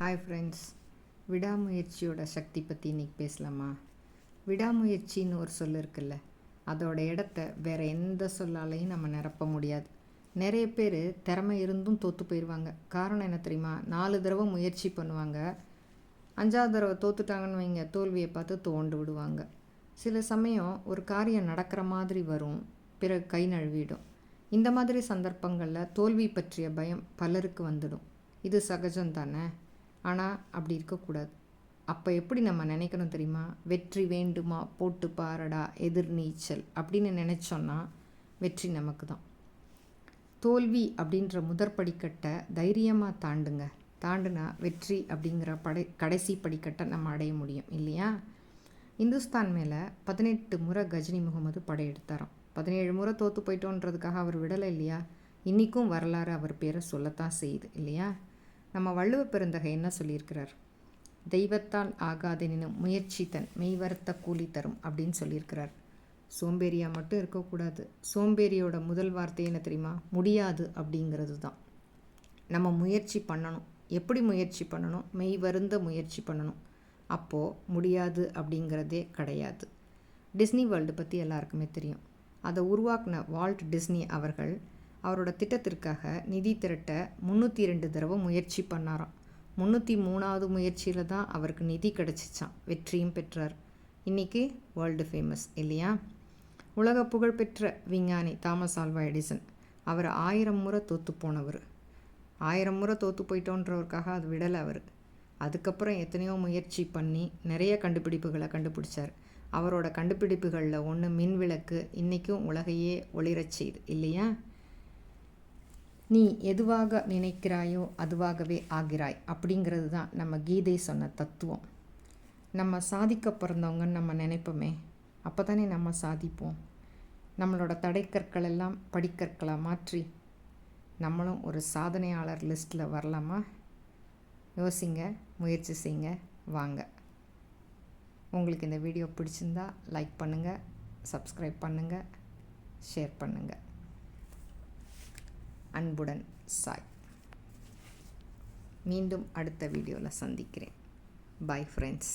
Hi friends, விடாமுயற்சியோட சக்தி பற்றி இன்றைக்கி பேசலாமா? விடாமுயற்சின்னு ஒரு சொல் இருக்குல்ல, அதோட இடத்த வேறு எந்த சொல்லாலையும் நம்ம நிரப்ப முடியாது. நிறைய பேர் திறமை இருந்தும் தோற்று போயிடுவாங்க. காரணம் என்ன தெரியுமா? 4 தடவை முயற்சி பண்ணுவாங்க, 5ஆவது தடவை தோற்றுட்டாங்கன்னு வைங்க, தோல்வியை பார்த்து தோண்டு விடுவாங்க. சில சமயம் ஒரு காரியம் நடக்கிற மாதிரி வரும், பிறகு கை நழுவிடும். இந்த மாதிரி சந்தர்ப்பங்களில் தோல்வி பற்றிய பயம் பலருக்கு வந்துடும். இது சகஜம் தானே. ஆனால் அப்படி இருக்கக்கூடாது. அப்போ எப்படி நம்ம நினைக்கணும் தெரியுமா? வெற்றி வேண்டுமா, போட்டு பாரடா, எதிர்நீச்சல் அப்படின்னு நினச்சோன்னா வெற்றி நமக்கு தான். தோல்வி அப்படின்ற முதற் படிக்கட்டை தைரியமாக தாண்டுனா வெற்றி அப்படிங்கிற கடைசி படிக்கட்டை நம்ம அடைய முடியும் இல்லையா? இந்துஸ்தான் மேலே 18 முறை கஜினி முகமது படையெடுத்தாராம். 17 முறை தோற்று போயிட்டோன்றதுக்காக அவர் விடலை இல்லையா? இன்றைக்கும் வரலாறு அவர் பேரை சொல்லத்தான் செய்யுது இல்லையா? நம்ம வள்ளுவ பெருந்தகை என்ன சொல்லியிருக்கிறார்? தெய்வத்தால் ஆகாதெனினும் முயற்சி தன் மெய்வருத்த கூலி தரும் அப்படின்னு சொல்லியிருக்கிறார். சோம்பேறியாக மட்டும் இருக்கக்கூடாது. சோம்பேறியோட முதல் வார்த்தை என்ன தெரியுமா? முடியாது அப்படிங்கிறது தான். நம்ம முயற்சி பண்ணணும். எப்படி முயற்சி பண்ணணும்? மெய் வருந்த முயற்சி பண்ணணும். அப்போது முடியாது அப்படிங்கிறதே கிடையாது. டிஸ்னி வேர்ல்டு பற்றி எல்லாருக்குமே தெரியும். அதை உருவாக்கின வால்ட் டிஸ்னி அவர்கள் அவரோட திட்டத்திற்காக நிதி திரட்ட 302 தடவை முயற்சி பண்ணாராம். 303வது முயற்சியில் தான் அவருக்கு நிதி கிடச்சிச்சான். வெற்றியும் பெற்றார். இன்றைக்கி வேர்ல்டு ஃபேமஸ் இல்லையா? உலக புகழ்பெற்ற விஞ்ஞானி தாமஸ் ஆல்வா எடிசன், அவர் 1000 முறை தோற்று போனவர். 1000 முறை தோற்று போயிட்டோன்றவருக்காக அது விடலை அவர். அதுக்கப்புறம் எத்தனையோ முயற்சி பண்ணி நிறைய கண்டுபிடிப்புகளை கண்டுபிடிச்சார். அவரோட கண்டுபிடிப்புகளில் ஒன்று மின்விளக்கு. இன்றைக்கும் உலகையே ஒளிரச் செய்யுது இல்லையா? நீ எதுவாக நினைக்கிறாயோ அதுவாகவே ஆகிறாய் அப்படிங்கிறது தான் நம்ம கீதை சொன்ன தத்துவம். நம்ம சாதிக்க பிறந்தவங்கன்னு நம்ம நினைப்போமே, அப்போ தானே நம்ம சாதிப்போம். நம்மளோட தடைக்கற்கள் எல்லாம் படிக்கற்களாக மாற்றி நம்மளும் ஒரு சாதனையாளர் லிஸ்ட்டில் வரலாமா? யோசிங்க, முயற்சி செய்யுங்க, வாங்க. உங்களுக்கு இந்த வீடியோ பிடிச்சிருந்தா லைக் பண்ணுங்கள், சப்ஸ்கிரைப் பண்ணுங்கள், ஷேர் பண்ணுங்கள். அன்புடன் சாய். மீண்டும் அடுத்த வீடியோவில் சந்திக்கிறேன். Bye friends.